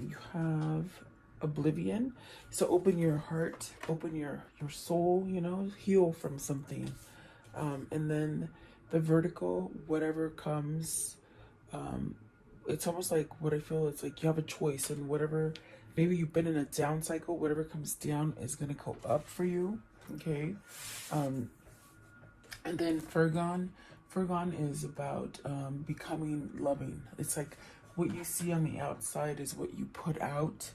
you have oblivion. So open your heart, open your soul, you know, heal from something. And then the vertical, whatever comes, it's almost like what I feel, it's like you have a choice, and whatever, maybe you've been in a down cycle, whatever comes down is going to go up for you. Okay. And then Furgon is about becoming loving. It's like what you see on the outside is what you put out.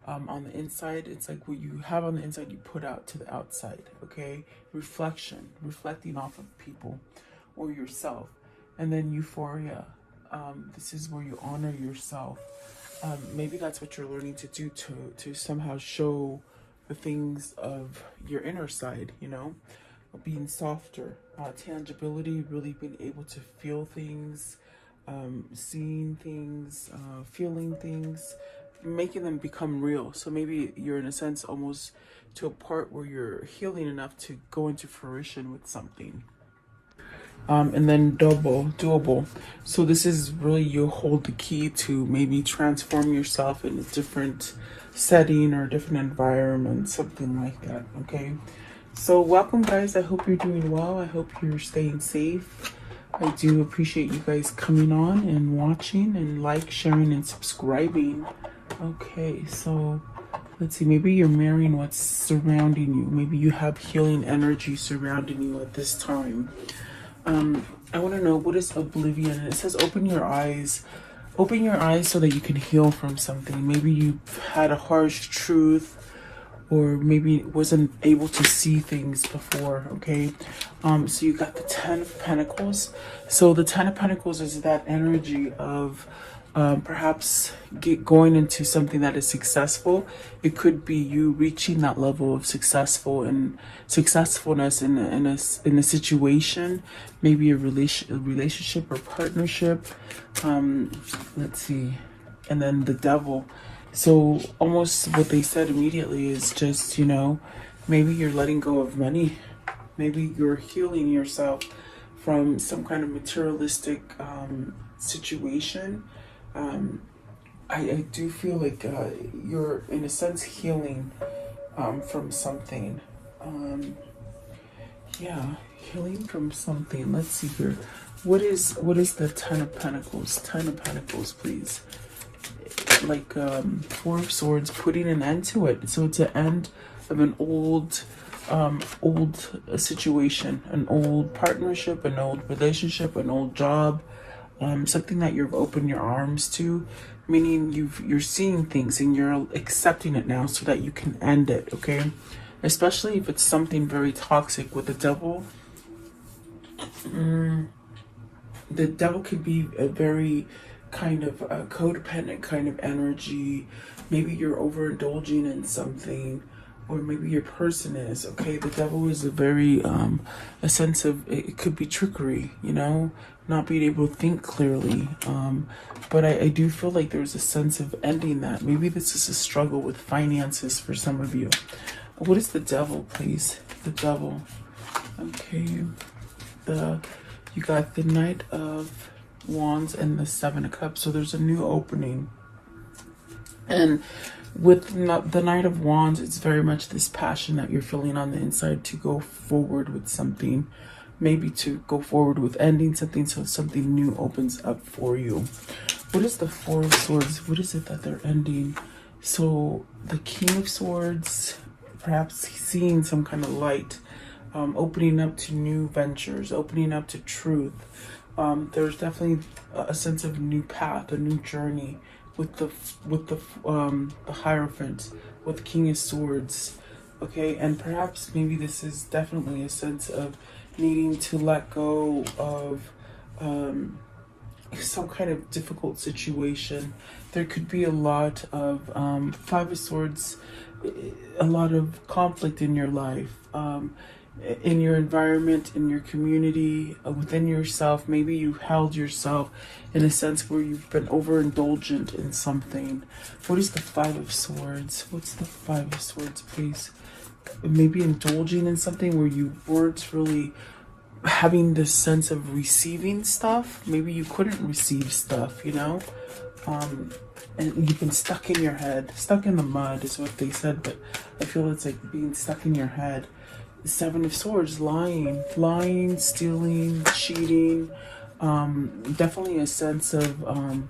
On the inside, it's like what you have on the inside, you put out to the outside. Okay, reflecting off of people or yourself. And then euphoria. This is where you honor yourself. Maybe that's what you're learning to do to somehow show the things of your inner side. You know, being softer, tangibility, really being able to feel things, seeing things, feeling things, making them become real. So maybe you're in a sense almost to a part where you're healing enough to go into fruition with something. And then doable. So this is really, you hold the key to maybe transform yourself in a different setting or a different environment, something like that. Okay. So welcome, guys. I hope you're doing well. I hope you're staying safe. I do appreciate you guys coming on and watching and sharing, and subscribing. Okay, so let's see. Maybe you're mirroring what's surrounding you. Maybe you have healing energy surrounding you at this time. I want to know, what is oblivion? And it says open your eyes. Open your eyes so that you can heal from something. Maybe you've had a harsh truth, or maybe wasn't able to see things before. Okay, so you got the 10 of Pentacles. So the 10 of Pentacles is that energy of perhaps going into something that is successful. It could be you reaching that level of successfulness in a situation, maybe a relationship or partnership. Let's see, and then the Devil. So almost what they said immediately is just, you know, maybe you're letting go of money. Maybe you're healing yourself from some kind of materialistic situation. I do feel like you're in a sense healing from something. Yeah, healing from something. Let's see here. What is the 10 of Pentacles? 10 of Pentacles, please. Like 4 of Swords, putting an end to it. So it's an end of an old situation, an old partnership, an old relationship, an old job, something that you've opened your arms to, meaning you're seeing things and you're accepting it now so that you can end it. Okay, especially if it's something very toxic. With the Devil, the Devil could be a very kind of a codependent kind of energy. Maybe you're overindulging in something, or maybe your person is. Okay, the Devil is a very a sense of, it could be trickery, you know, not being able to think clearly. But I do feel like there's a sense of ending that. Maybe this is a struggle with finances for some of you. What is the Devil, please? The Devil. Okay, you got the Knight of Wands and the 7 of Cups. So there's a new opening, and with the Knight of Wands, it's very much this passion that you're feeling on the inside to go forward with something, maybe to go forward with ending something, so something new opens up for you. What is the 4 of Swords? What is it that they're ending? So the King of Swords, perhaps seeing some kind of light, opening up to new ventures, opening up to truth. There's definitely a sense of a new path, a new journey with the Hierophant, with the King of Swords. Okay, and perhaps maybe this is definitely a sense of needing to let go of some kind of difficult situation. There could be a lot of 5 of Swords, a lot of conflict in your life, in your environment, in your community, within yourself. Maybe you held yourself in a sense where you've been overindulgent in something. What is the 5 of Swords? What's the 5 of Swords, please? Maybe indulging in something where you weren't really having this sense of receiving stuff. Maybe you couldn't receive stuff, you know? and you've been stuck in your head, stuck in the mud is what they said, but I feel it's like being stuck in your head. The Seven of Swords, lying, stealing, cheating. Definitely a sense of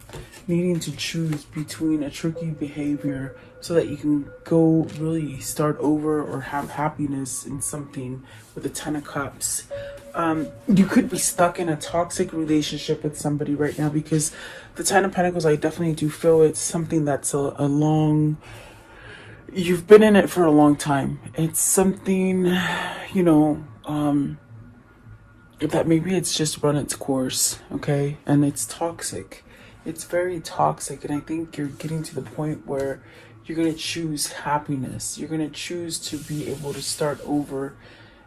needing to choose between a tricky behavior so that you can go really start over or have happiness in something with the Ten of Cups. You could be stuck in a toxic relationship with somebody right now, because the Ten of Pentacles, I definitely do feel it's something that's a long, you've been in it for a long time. It's something, you know, that maybe it's just run its course, okay? And it's toxic. It's very toxic, and I think you're getting to the point where you're going to choose happiness. You're going to choose to be able to start over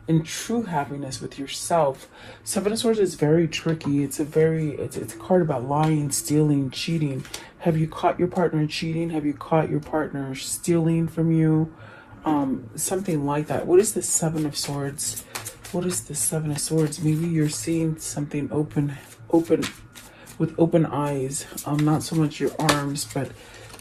in true happiness with yourself. Seven of Swords is very tricky. It's a card about lying, stealing, cheating. Have you caught your partner cheating? Have you caught your partner stealing from you? Something like that. What is the Seven of Swords? What is the Seven of Swords? Maybe you're seeing something open with open eyes. Not so much your arms, but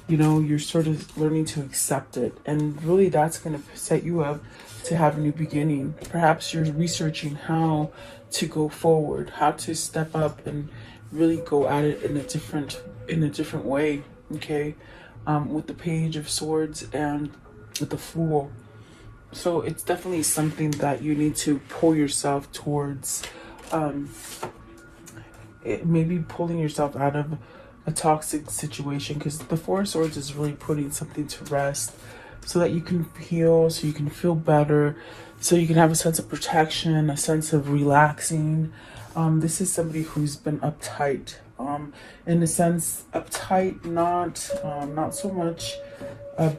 you know, you're sort of learning to accept it, and really that's going to set you up to have a new beginning. Perhaps you're researching how to go forward, how to step up and really go at it in a different way. Okay, with the Page of Swords and with the Fool. So it's definitely something that you need to pull yourself towards. Maybe pulling yourself out of a toxic situation, because the Four of Swords is really putting something to rest so that you can heal, so you can feel better, so you can have a sense of protection, a sense of relaxing. This is somebody who's been uptight, in a sense, uptight, not so much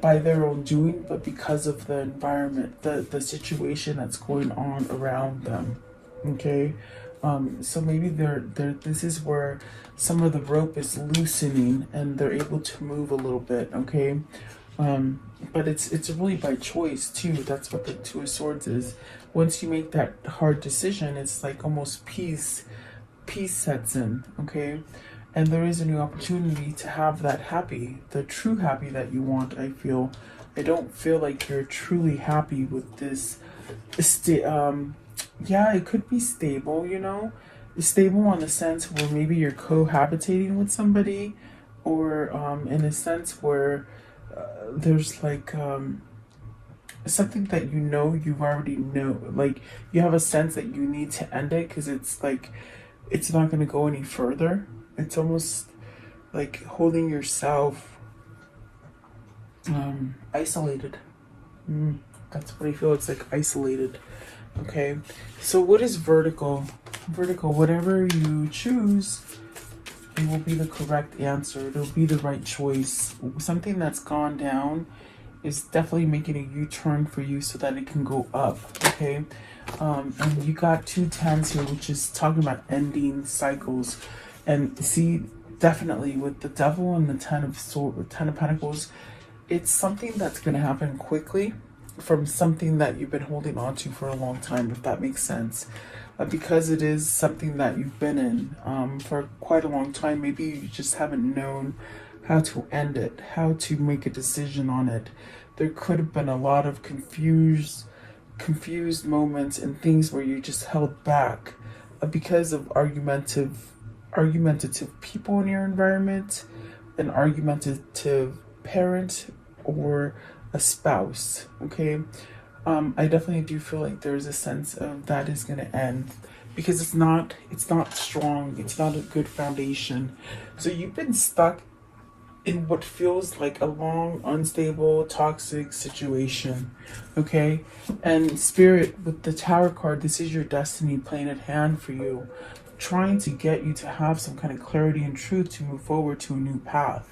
by their own doing, but because of the environment, the situation that's going on around them. Okay, so maybe this is where some of the rope is loosening and they're able to move a little bit. Okay, but it's really by choice too. That's what the Two of Swords is. Once you make that hard decision, it's like almost peace sets in. Okay, and there is a new opportunity to have that happy, the true happy that you want. I don't feel like you're truly happy with this. Yeah, it could be stable, you know, stable in the sense where maybe you're cohabitating with somebody, or in a sense where there's like something that you already know, like you have a sense that you need to end it because it's like it's not going to go any further. It's almost like holding yourself isolated. That's what I feel. It's like isolated. Okay, so what is vertical? Vertical, whatever you choose, it will be the correct answer. It'll be the right choice. Something that's gone down is definitely making a U-turn for you so that it can go up. Okay, and you got 2 tens here, which is talking about ending cycles. And see, definitely with the Devil and the Ten of Pentacles, it's something that's going to happen quickly from something that you've been holding on to for a long time, if that makes sense. Because it is something that you've been in for quite a long time. Maybe you just haven't known how to end it, how to make a decision on it. There could have been a lot of confused moments and things where you just held back because of argumentative people in your environment, an argumentative parent, or a spouse. Okay, I definitely do feel like there's a sense of that is going to end because it's not strong. It's not a good foundation. So you've been stuck in what feels like a long, unstable, toxic situation. Okay, and Spirit, with the Tower card, this is your destiny playing at hand for you, trying to get you to have some kind of clarity and truth to move forward to a new path.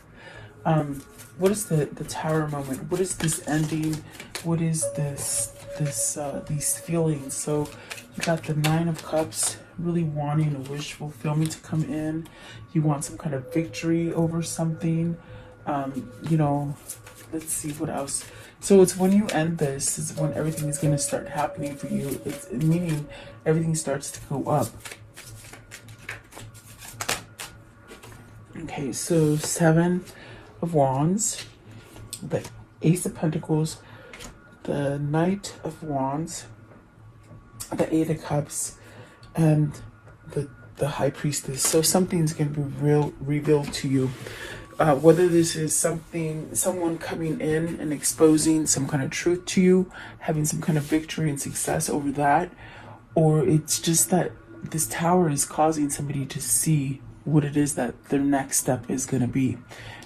What is the Tower moment? What is this ending? What is these feelings? So you got the Nine of Cups, really wanting a wish fulfillment to come in. You want some kind of victory over something. You know, let's see what else. So it's when you end this is when everything is going to start happening for you. It's meaning everything starts to go up. Okay, so Seven of Wands, the Ace of Pentacles, the Knight of Wands, the Eight of Cups, and the High Priestess. So something's going to be revealed to you. Whether this is someone coming in and exposing some kind of truth to you, having some kind of victory and success over that, or it's just that this tower is causing somebody to see what it is that their next step is going to be.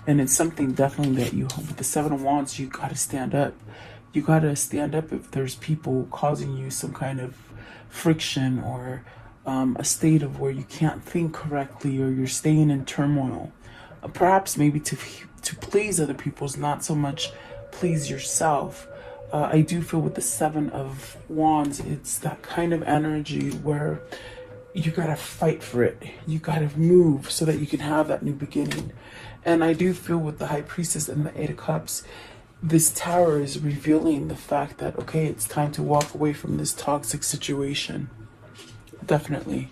And it's something definitely that you, with the Seven of Wands, you got to stand up. You got to stand up if there's people causing you some kind of friction, or a state of where you can't think correctly, or you're staying in turmoil. Perhaps maybe to please other people, not so much please yourself. I do feel with the Seven of Wands, it's that kind of energy where you gotta fight for it. You gotta move so that you can have that new beginning. And I do feel with the High Priestess and the Eight of Cups, this tower is revealing the fact that, okay, it's time to walk away from this toxic situation. Definitely.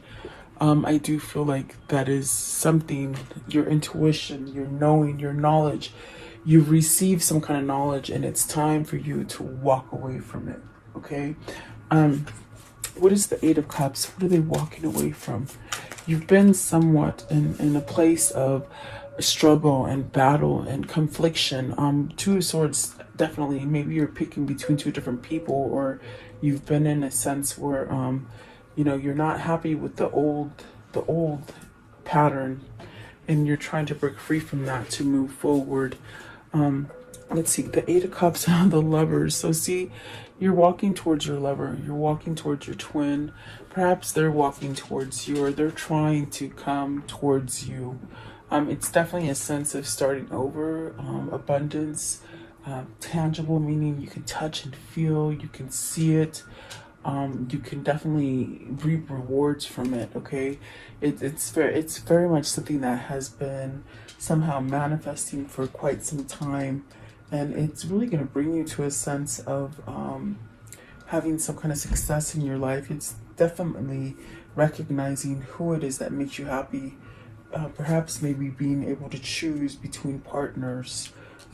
I do feel like that is something, your intuition, your knowing, your knowledge. You've received some kind of knowledge, and it's time for you to walk away from it. Okay. What is the Eight of Cups? What are they walking away from? You've been somewhat in a place of struggle and battle and confliction. Two of Swords, definitely. Maybe you're picking between two different people, or you've been in a sense where you're not happy with the old pattern, and you're trying to break free from that to move forward. Let's see, the Eight of Cups and the Lovers. So see, you're walking towards your lover, you're walking towards your twin. Perhaps they're walking towards you, or they're trying to come towards you. It's definitely a sense of starting over, abundance, tangible, meaning you can touch and feel, you can see it. You can definitely reap rewards from it. Okay, it's very much something that has been somehow manifesting for quite some time, and it's really going to bring you to a sense of having some kind of success in your life. It's definitely recognizing who it is that makes you happy. Perhaps maybe being able to choose between partners.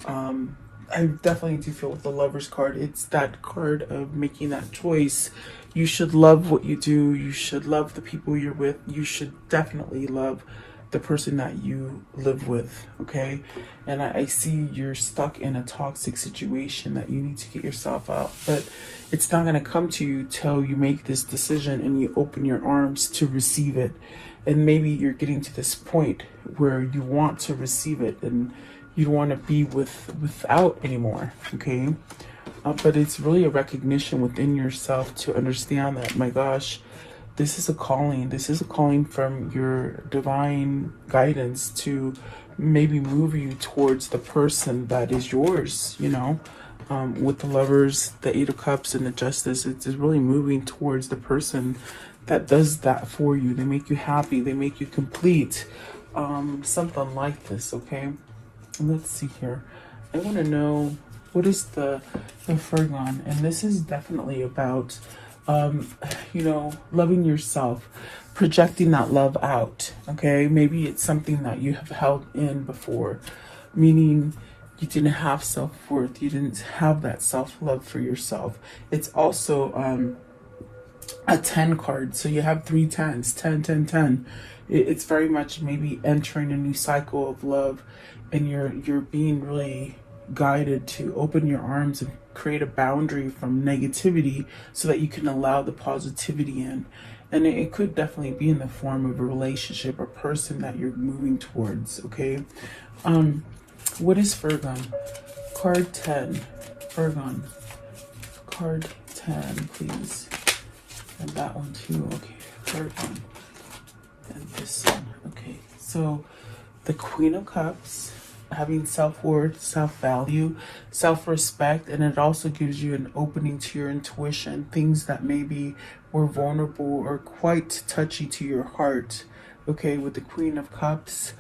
I definitely do feel with the Lovers card, it's that card of making that choice. You should love what you do. You should love the people you're with. You should definitely love the person that you live with, okay? And I see you're stuck in a toxic situation that you need to get yourself out. But it's not going to come to you till you make this decision and you open your arms to receive it. And maybe you're getting to this point where you want to receive it, and you don't want to be without anymore, okay? But it's really a recognition within yourself to understand that, my gosh, this is a calling. This is a calling from your divine guidance to maybe move you towards the person that is yours, with the Lovers, the Eight of Cups, and the Justice. It's really moving towards the person that does that for you. They make you happy. They make you complete. Something like this, okay? Let's see here. I want to know, what is the Fergon? And this is definitely about, loving yourself, projecting that love out, okay? Maybe it's something that you have held in before, meaning you didn't have self-worth. You didn't have that self-love for yourself. It's also a 10 card. So you have 3 10s, 10, 10, 10. It's very much maybe entering a new cycle of love, and you're being really guided to open your arms and create a boundary from negativity so that you can allow the positivity in. And it could definitely be in the form of a relationship or person that you're moving towards, okay? What is Fergon? Card 10. Fergon. Card 10, please. And that one too. Okay, Fergon. And this one. Okay, so the Queen of Cups, having self-worth, self-value, self-respect, and it also gives you an opening to your intuition, things that maybe were vulnerable or quite touchy to your heart. Okay, with the Queen of Cups,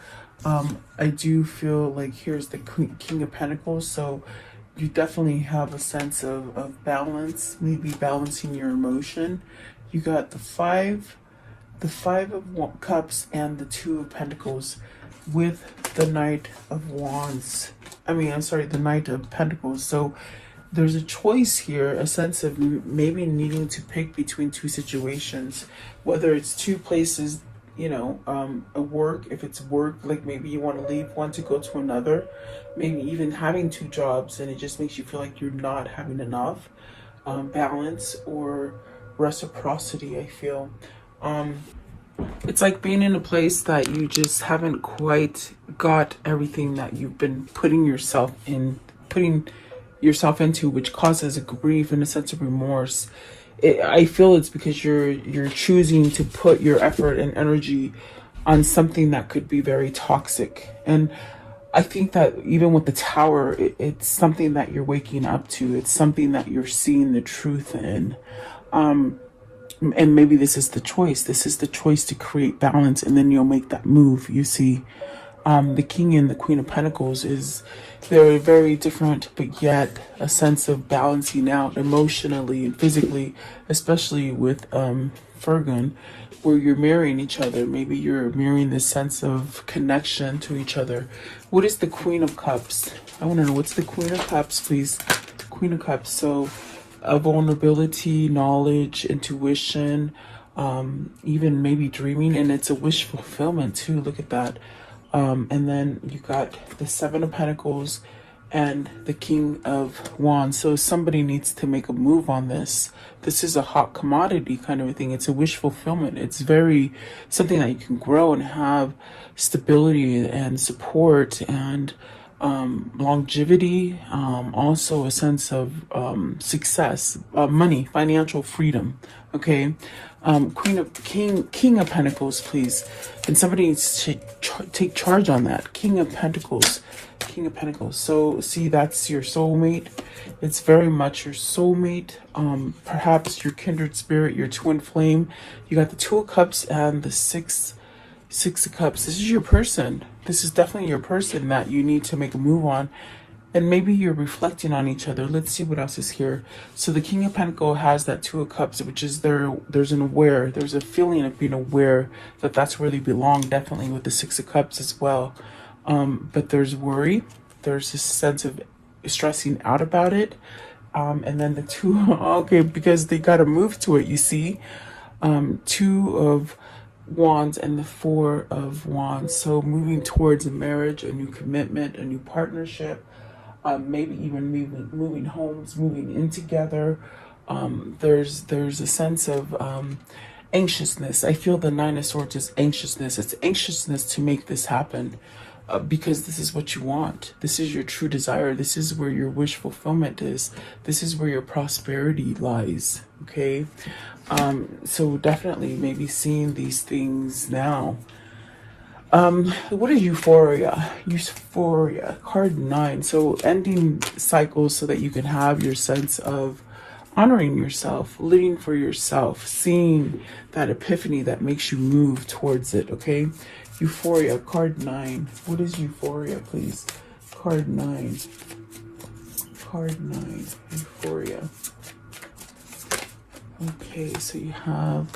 I do feel like here's the King of Pentacles, so you definitely have a sense of balance, maybe balancing your emotion. You got the Five of Cups and the Two of Pentacles. with the Knight of Wands. I'm sorry, the Knight of Pentacles. So there's a choice here, a sense of maybe needing to pick between two situations, whether it's two places, a work, if it's work, like maybe you want to leave one to go to another, maybe even having two jobs and it just makes you feel like you're not having enough balance or reciprocity. I feel it's like being in a place that you just haven't quite got everything that you've been putting yourself into, which causes a grief and a sense of remorse. I feel it's because you're choosing to put your effort and energy on something that could be very toxic. And I think that even with the Tower, it's something that you're waking up to. It's something that you're seeing the truth in. And maybe this is the choice. This is the choice to create balance, and then you'll make that move. You see, the King and the Queen of Pentacles they're very different, but yet a sense of balancing out emotionally and physically, especially with Fergun, where you're mirroring each other. Maybe you're mirroring this sense of connection to each other. What is the Queen of Cups? I want to know, what's the Queen of Cups, please? Queen of Cups. So vulnerability, knowledge, intuition, even maybe dreaming, and it's a wish fulfillment too. Look at that. And then you got the Seven of Pentacles and the King of Wands. So somebody needs to make a move on this. This is a hot commodity kind of a thing. It's a wish fulfillment. It's very something that you can grow and have stability and support and longevity, also a sense of success, money, financial freedom. Okay. King of Pentacles, please. And somebody needs to take charge on that. King of Pentacles. So see, that's your soulmate. It's very much your soulmate. Perhaps your kindred spirit, your twin flame. You got the Two of Cups and the Six of Cups. This is your person. This is definitely your person that you need to make a move on. And maybe you're reflecting on each other. Let's see what else is here. So the King of Pentacles has that Two of Cups, which is there's a feeling of being aware that that's where they belong, definitely with the Six of Cups as well. But there's worry. There's this sense of stressing out about it. And then the two, okay, because they got to move to it, you see. Two of Wands and the Four of Wands. So moving towards a marriage, a new commitment, a new partnership. Maybe even moving homes, moving in together. There's a sense of anxiousness. I feel the Nine of Swords is anxiousness. It's anxiousness to make this happen because this is what you want. This is your true desire. This is where your wish fulfillment is. This is where your prosperity lies. Okay, so definitely maybe seeing these things now. What is euphoria? Euphoria, card 9. So ending cycles so that you can have your sense of honoring yourself, living for yourself, seeing that epiphany that makes you move towards it. Okay, euphoria, card 9. What is euphoria, please? Card 9. Euphoria. Okay, so you have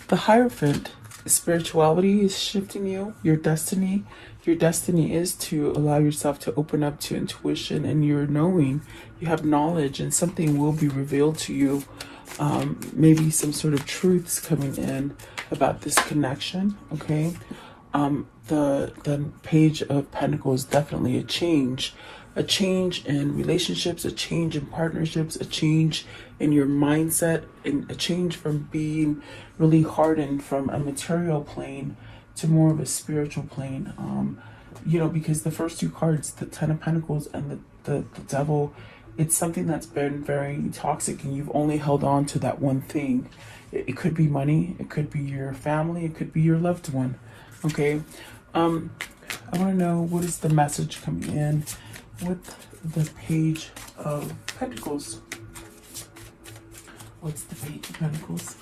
the Hierophant. Spirituality is shifting you, your destiny. Your destiny is to allow yourself to open up to intuition, and you're knowing, you have knowledge, and something will be revealed to you. Maybe some sort of truths coming in about this connection. Okay. The Page of Pentacles, definitely a change in relationships, a change in partnerships, a change in your mindset, and a change from being really hardened from a material plane to more of a spiritual plane. Because the first two cards, the Ten of Pentacles and the Devil, it's something that's been very toxic, and you've only held on to that one thing. It could be money, it could be your family, it could be your loved one. Okay. I want to know, what is the message coming in with the Page of Pentacles? What's the Page of Pentacles?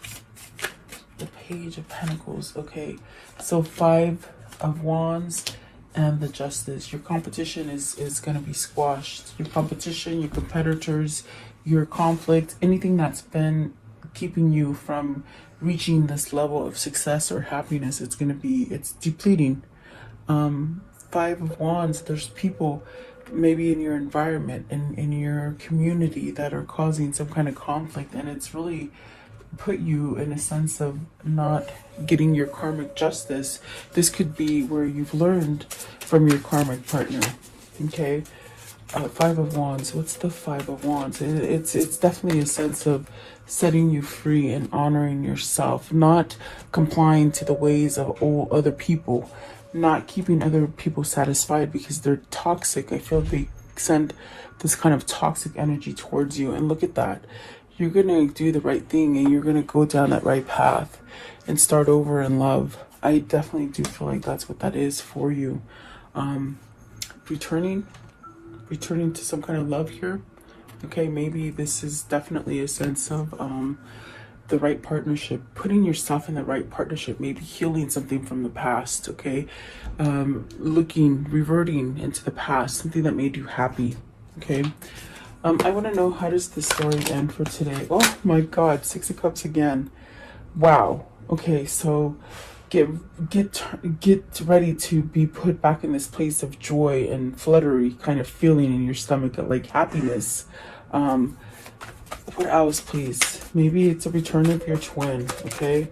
The Page of Pentacles. Okay, so Five of Wands and the Justice. Your competition is going to be squashed. Your competition, your competitors, your conflict, anything that's been keeping you from reaching this level of success or happiness, it's depleting. Five of Wands, there's people maybe in your environment and in your community that are causing some kind of conflict, and it's really put you in a sense of not getting your karmic justice. This could be where you've learned from your karmic partner. Okay, Five of Wands. What's the Five of Wands? It's definitely a sense of setting you free and honoring yourself, not complying to the ways of all other people, not keeping other people satisfied because they're toxic. I feel they send this kind of toxic energy towards you, and look at that. You're gonna do the right thing, and you're gonna go down that right path and start over in love. I definitely do feel like that's what that is for you. Returning to some kind of love here. Okay, maybe this is definitely a sense of the right partnership, putting yourself in the right partnership, maybe healing something from the past. Okay, reverting into the past, something that made you happy. Okay, I want to know, how does the story end for today? Oh my God, Six of Cups again. Wow. Okay, so get ready to be put back in this place of joy and fluttery kind of feeling in your stomach, like happiness. What else, please? Maybe it's a return of your twin. Okay,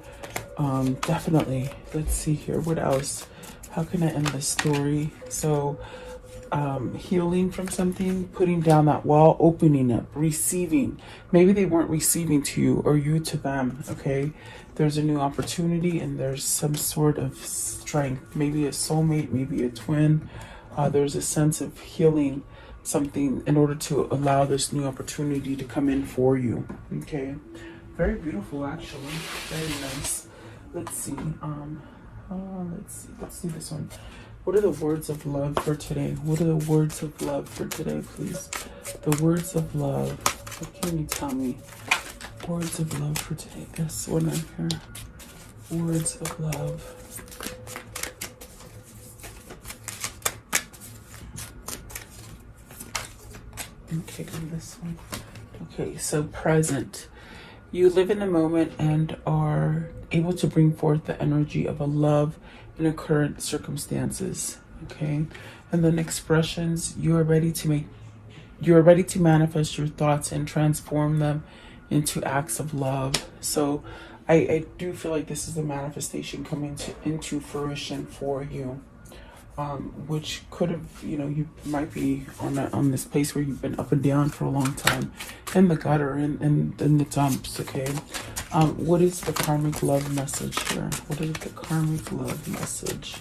definitely. Let's see here. What else? How can I end this story? So healing from something, putting down that wall, opening up, receiving. Maybe they weren't receiving to you or you to them. Okay, there's a new opportunity and there's some sort of strength, maybe a soulmate, maybe a twin. There's a sense of healing something in order to allow this new opportunity to come in for you. Okay, very beautiful, actually. Very nice. Let's see. Let's do this one. What are the words of love for today? What are the words of love for today, please? The words of love. What can you tell me? Words of love for today. This one right here. Words of love. Okay, and this one. Okay, so present. You live in the moment and are able to bring forth the energy of a love in a current circumstances. Okay, and then expressions. You are ready to manifest your thoughts and transform them into acts of love. So I do feel like this is the manifestation coming into fruition for you. Which could have, you might be on this place where you've been up and down for a long time, in the gutter, in the dumps. Okay, what is the karmic love message here? What is the karmic love message?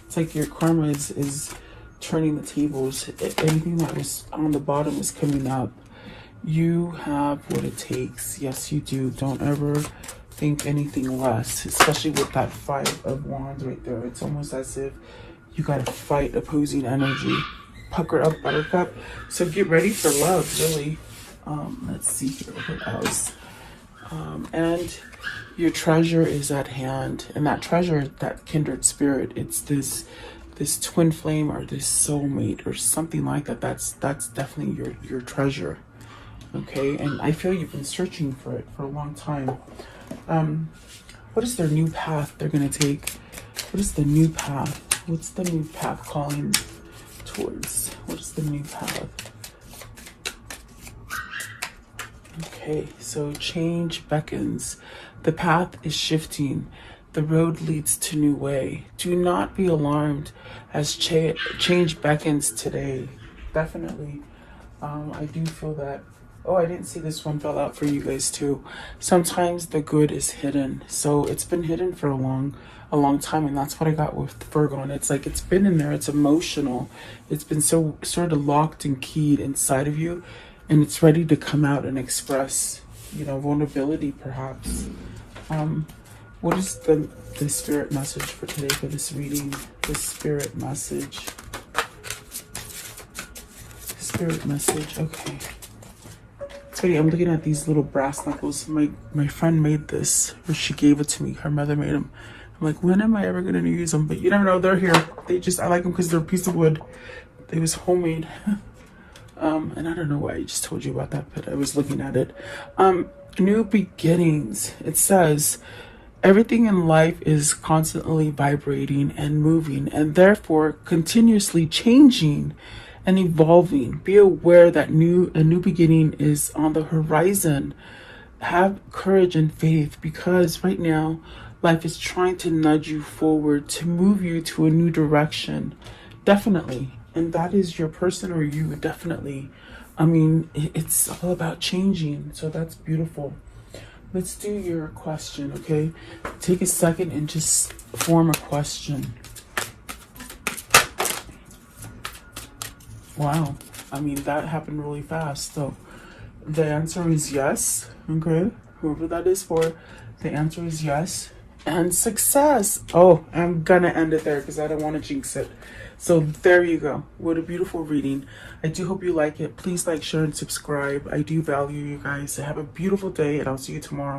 It's like your karma is turning the tables. Anything that was on the bottom is coming up. You have what it takes. Yes, you do. Don't ever think anything less, especially with that Five of Wands right there. It's almost as if you got to fight opposing energy. Pucker up, buttercup. So get ready for love, really. Let's see here. What else? And your treasure is at hand. And that treasure, that kindred spirit, it's this twin flame or this soulmate or something like that. That's definitely your treasure. Okay, and I feel you've been searching for it for a long time. What is their new path they're going to take? What is the new path? What's the new path calling towards? What is the new path? Okay, so change beckons. The path is shifting. The road leads to new way. Do not be alarmed as change beckons today. Definitely. I do feel that. Oh, I didn't see this one fell out for you guys too. Sometimes the good is hidden. So it's been hidden for a long time, and that's what I got with Virgo. And it's like it's been in there, it's emotional. It's been so sort of locked and keyed inside of you, and it's ready to come out and express, vulnerability perhaps. What is the spirit message for today for this reading? The spirit message. Spirit message, okay. I'm looking at these little brass knuckles. My friend made this, or she gave it to me. Her mother made them. I'm like, when am I ever gonna use them? But you never know. They're here. I like them because they're a piece of wood. They was homemade. And I don't know why I just told you about that, but I was looking at it. New beginnings. It says Everything in life is constantly vibrating and moving, and therefore continuously changing and evolving. Be aware that a new beginning is on the horizon. Have courage and faith, because right now life is trying to nudge you forward, to move you to a new direction. Definitely. And that is your person or you, definitely. I mean, it's all about changing. So that's beautiful. Let's do your question, okay? Take a second and just form a question. Wow. I mean, that happened really fast. So the answer is yes, okay? Whoever that is for, the answer is yes. And success. Oh, I'm gonna end it there because I don't want to jinx it. So there you go. What a beautiful reading. I do hope you like it. Please like, share, and subscribe. I do value you guys. Have a beautiful day, and I'll see you tomorrow.